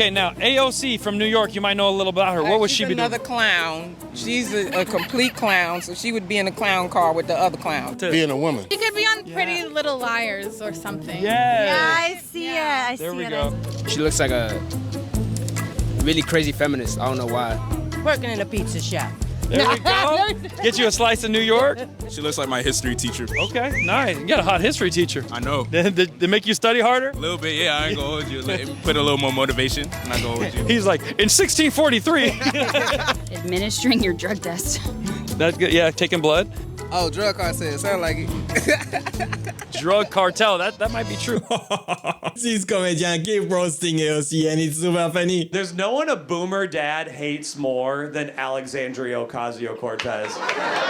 Okay, now AOC from New York, you might know a little about her. What would she be doing? She's another clown. She's a complete clown, so she would be in a clown car with the other clown. Being a woman. She could be on Pretty Little Liars or something. Yeah, I see it. there we go. She looks like a really crazy feminist. I don't know why. Working in a pizza shop. There we go. Get you a slice of New York. She looks like my history teacher. Okay, nice. You got a hot history teacher. I know. They make you study harder? A little bit, yeah. I ain't gonna hold you. Put a little more motivation. I'm not gonna hold you. He's like, in 1643. Administering your drug test. That's good. Yeah, taking blood. Oh, drug cartel. Sound like it. Drug cartel. That might be true. These comedians keep roasting AOC and it's super funny. There's no one a boomer dad hates more than Alexandria Ocasio-Cortez.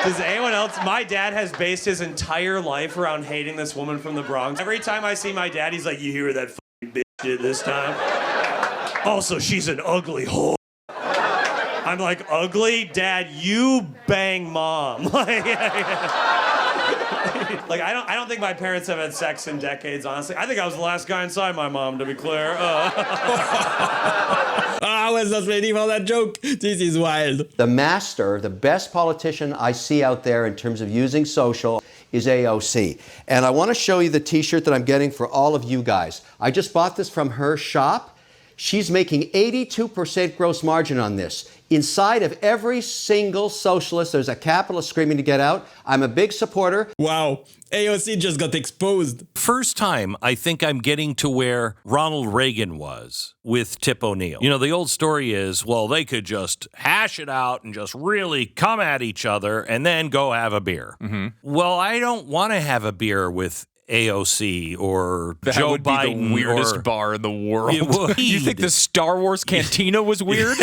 Does anyone else? My dad has based his entire life around hating this woman from the Bronx. Every time I see my dad, he's like, you hear what that f***ing bitch did this time? Also, she's an ugly whore. I'm like, ugly? Dad, you bang mom. Like, I don't think my parents have had sex in decades, honestly. I think I was the last guy inside my mom, to be clear. I was not ready for that joke. This is wild. The master, the best politician I see out there in terms of using social is AOC. And I want to show you the t-shirt that I'm getting for all of you guys. I just bought this from her shop. She's making 82% gross margin on this. Inside of every single socialist, there's a capitalist screaming to get out. I'm a big supporter. Wow, AOC just got exposed. First time I think I'm getting to where Ronald Reagan was with Tip O'Neill. You know, the old story is, well, they could just hash it out and just really come at each other and then go have a beer. Mm-hmm. Well, I don't want to have a beer with AOC or Joe Biden. Be the weirdest bar in the world. You think the Star Wars Cantina was weird?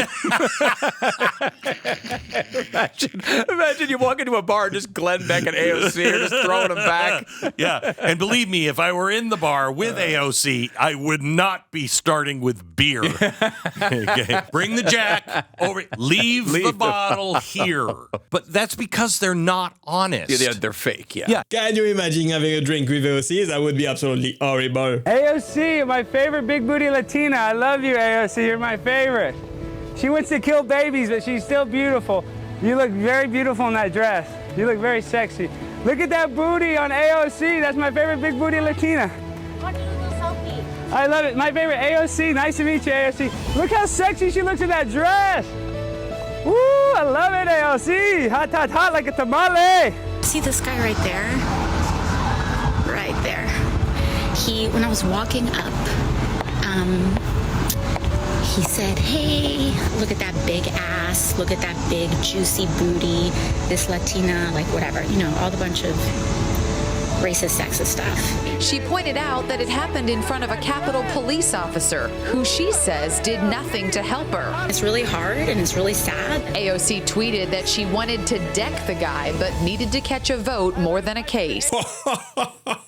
Imagine you walk into a bar and just Glenn Beck and AOC are just throwing them back. Yeah, and believe me, if I were in the bar with AOC, I would not be starting with beer. Okay. Bring the jack over. Leave the bottle here. But that's because they're not honest. Yeah, they're fake. Yeah. Can you imagine having a drink with AOC? That would be absolutely horrible. AOC, my favorite big booty Latina. I love you, AOC. You're my favorite. She wants to kill babies, but she's still beautiful. You look very beautiful in that dress. You look very sexy. Look at that booty on AOC. That's my favorite big booty Latina. Want to do a little selfie? I love it. My favorite AOC. Nice to meet you, AOC. Look how sexy she looks in that dress. Woo, I love it, AOC. Hot, hot, hot like a tamale. See this guy right there? Right there. When I was walking up, he said, hey, look at that big ass, look at that big juicy booty, this Latina, like whatever, you know, all the bunch of racist, sexist stuff. She pointed out that it happened in front of a Capitol police officer who she says did nothing to help her. It's really hard and it's really sad. AOC tweeted that she wanted to deck the guy but needed to catch a vote more than a case.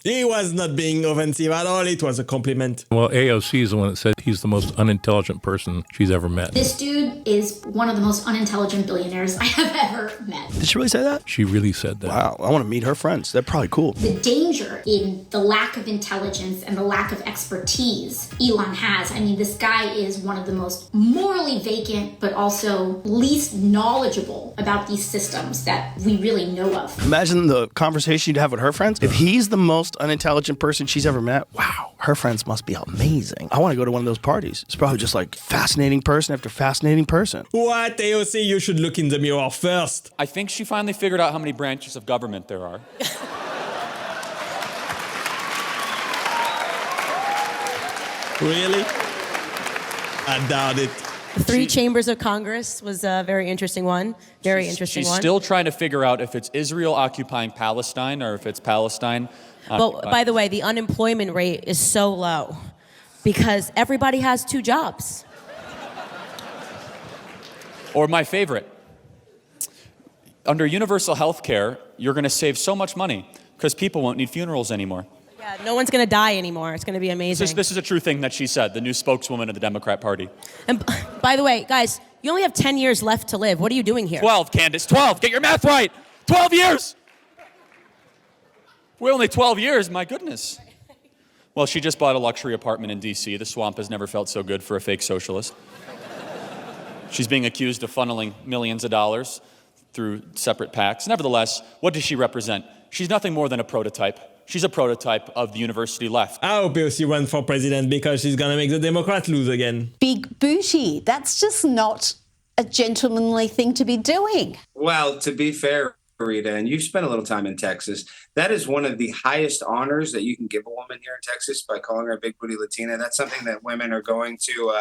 He was not being offensive at all. It was a compliment. Well, AOC is the one that said he's the most unintelligent person she's ever met. This dude is one of the most unintelligent billionaires I have ever met. Did she really say that? She really said that. Wow, I want to meet her friends. They're probably cool. The danger in the lack of intelligence and the lack of expertise Elon has. I mean, this guy is one of the most morally vacant, but also least knowledgeable about these systems that we really know of. Imagine the conversation you'd have with her friends. If he's the most unintelligent person she's ever met, wow, her friends must be amazing. I want to go to one of those parties. It's probably just like fascinating person after fascinating person. What, AOC? You should look in the mirror first. I think she finally figured out how many branches of government there are. Really? I doubt it. The three chambers of Congress was a very interesting one. She's still trying to figure out if it's Israel occupying Palestine or if it's Palestine. But by the way, the unemployment rate is so low because everybody has two jobs. Or my favorite, under universal health care, you're going to save so much money because people won't need funerals anymore. Yeah, no one's going to die anymore. It's going to be amazing. This is a true thing that she said, the new spokeswoman of the Democrat Party. And by the way, guys, you only have 10 years left to live. What are you doing here? 12, Candace, 12. Get your math right. 12 years. We're only 12 years, my goodness. Well, she just bought a luxury apartment in D.C. The swamp has never felt so good for a fake socialist. She's being accused of funneling millions of dollars through separate PACs. Nevertheless, what does she represent? She's nothing more than a prototype. She's a prototype of the university left. I hope AOC runs for president because she's gonna make the Democrats lose again. Big booty. That's just not a gentlemanly thing to be doing. Well, to be fair, Rita, and you've spent a little time in Texas, that is one of the highest honors that you can give a woman here in Texas by calling her a big booty Latina. That's something that women are going to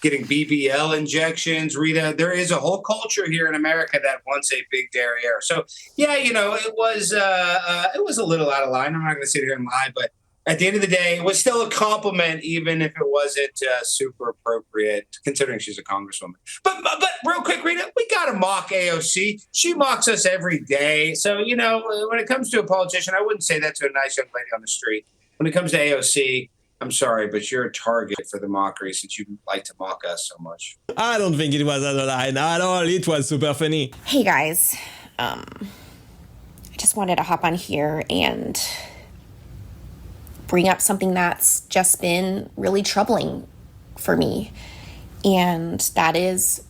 getting BBL injections. Rita, there is a whole culture here in America that wants a big derriere. So yeah, you know, it was a little out of line. I'm not going to sit here and lie, but at the end of the day, it was still a compliment, even if it wasn't super appropriate, considering she's a congresswoman. But real quick, Rita, we got to mock AOC. She mocks us every day. So, you know, when it comes to a politician, I wouldn't say that to a nice young lady on the street. When it comes to AOC, I'm sorry, but you're a target for the mockery since you like to mock us so much. I don't think it was out of line at all. It was super funny. Hey, guys. I just wanted to hop on here and bring up something that's just been really troubling for me, and that is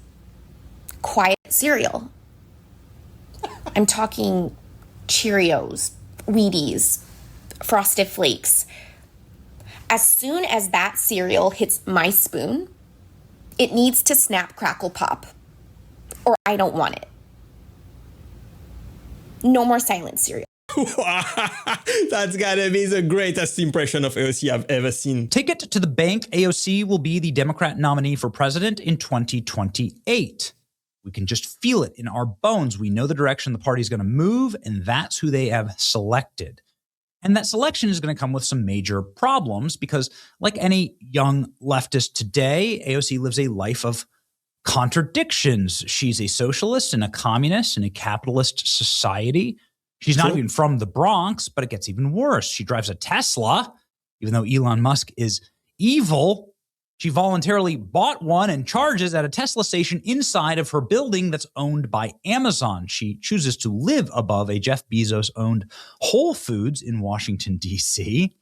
quiet cereal. I'm talking Cheerios, Wheaties, Frosted Flakes. As soon as that cereal hits my spoon, it needs to snap, crackle, pop, or I don't want it. No more silent cereal. That's gotta be the greatest impression of AOC I've ever seen. Take it to the bank. AOC will be the Democrat nominee for president in 2028. We can just feel it in our bones. We know the direction the party is going to move, and that's who they have selected. And that selection is going to come with some major problems because, like any young leftist today, AOC lives a life of contradictions. She's a socialist and a communist in a capitalist society. She's not even from the Bronx, but it gets even worse. She drives a Tesla, even though Elon Musk is evil. She voluntarily bought one and charges at a Tesla station inside of her building that's owned by Amazon. She chooses to live above a Jeff Bezos-owned Whole Foods in Washington, D.C.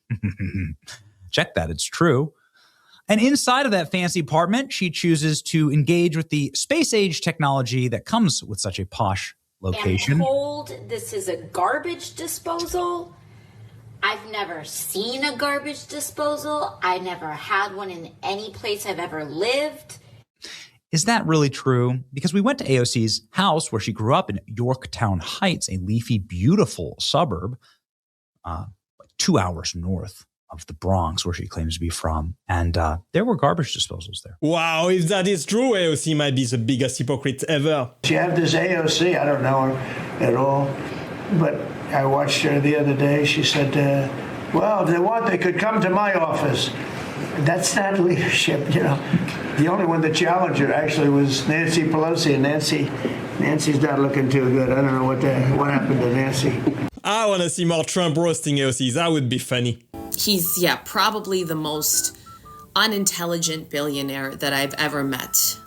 Check that, it's true. And inside of that fancy apartment, she chooses to engage with the space-age technology that comes with such a posh location. I'm told this is a garbage disposal. I've never seen a garbage disposal. I never had one in any place I've ever lived. Is that really true? Because we went to AOC's house where she grew up in Yorktown Heights, a leafy, beautiful suburb, like 2 hours north of the Bronx, where she claims to be from. And there were garbage disposals there. Wow, if that is true, AOC might be the biggest hypocrite ever. She had this AOC, I don't know her at all, but I watched her the other day. She said, well, if they want, they could come to my office. That's not leadership, you know. The only one that challenged her actually was Nancy Pelosi, and Nancy's not looking too good. I don't know what happened to Nancy. I want to see more Trump roasting AOC. That would be funny. He's, probably the most unintelligent billionaire that I've ever met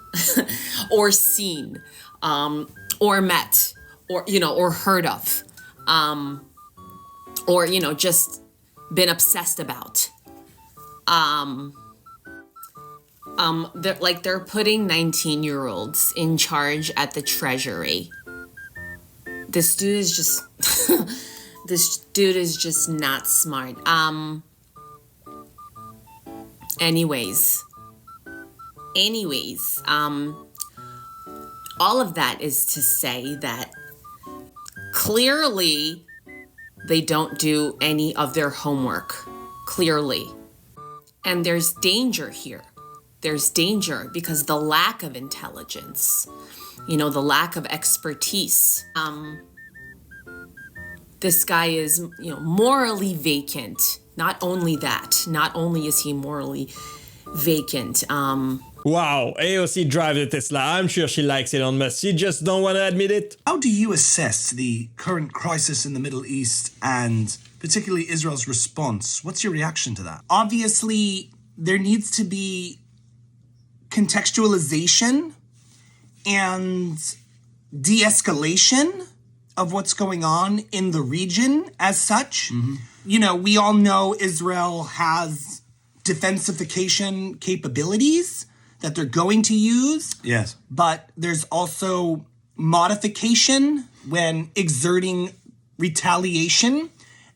or seen or met or heard of or, just been obsessed about. They're putting 19-year-olds in charge at the Treasury. This dude is just this dude is just not smart. Anyways, all of that is to say that clearly they don't do any of their homework. Clearly. And there's danger here. There's danger because the lack of intelligence, the lack of expertise. This guy is, morally vacant. Not only that, not only is he morally vacant. Wow, AOC drives a Tesla. I'm sure she likes Elon Musk. She just don't want to admit it. How do you assess the current crisis in the Middle East and particularly Israel's response? What's your reaction to that? Obviously, there needs to be contextualization and de-escalation of what's going on in the region as such. You know, we all know Israel has defensification capabilities that they're going to use. Yes. But there's also modification when exerting retaliation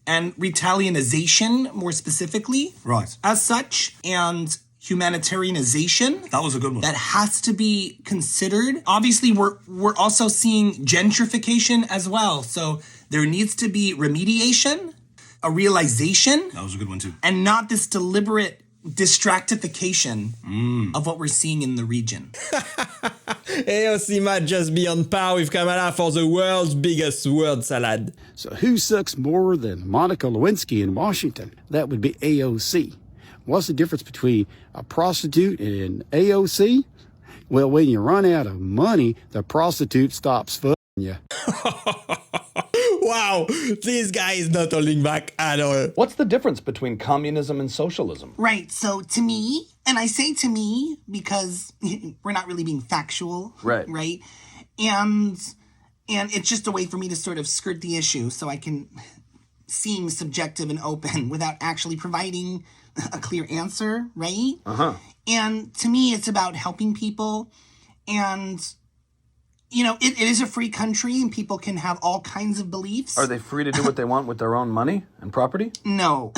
and retalianization more specifically. Right. As such, and humanitarianization. That was a good one. That has to be considered. Obviously, we're also seeing gentrification as well. So there needs to be remediation, a realization. That was a good one too. And not this deliberate distractification of what we're seeing in the region. AOC might just be on par with Kamala for the world's biggest word salad. So who sucks more than Monica Lewinsky in Washington? That would be AOC. What's the difference between a prostitute and AOC? Well, when you run out of money, the prostitute stops fucking you. Wow, this guy is not holding back at all. What's the difference between communism and socialism? Right, so to me, and I say to me because we're not really being factual, right? And it's just a way for me to sort of skirt the issue so I can seem subjective and open without actually providing a clear answer, right? And to me, it's about helping people. And, you know, it is a free country and people can have all kinds of beliefs. Are they free to do what they want with their own money and property? No.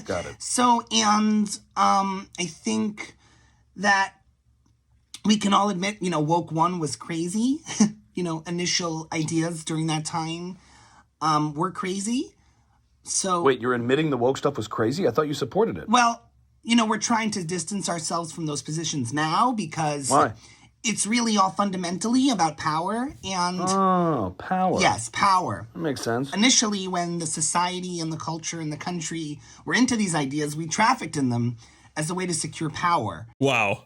Got it. So, and I think that we can all admit, you know, woke one was crazy. You know, initial ideas during that time were crazy. So wait, you're admitting the woke stuff was crazy? I thought you supported it. Well, you know, we're trying to distance ourselves from those positions now because why? It's really all fundamentally about power and power. Yes, power. That makes sense. Initially, when the society and the culture and the country were into these ideas, we trafficked in them as a way to secure power. Wow.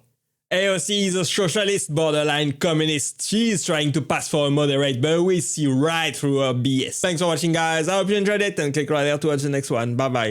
AOC is a socialist, borderline communist. She is trying to pass for a moderate, but we see right through her BS. Thanks for watching, guys. I hope you enjoyed it, and click right there to watch the next one. Bye-bye.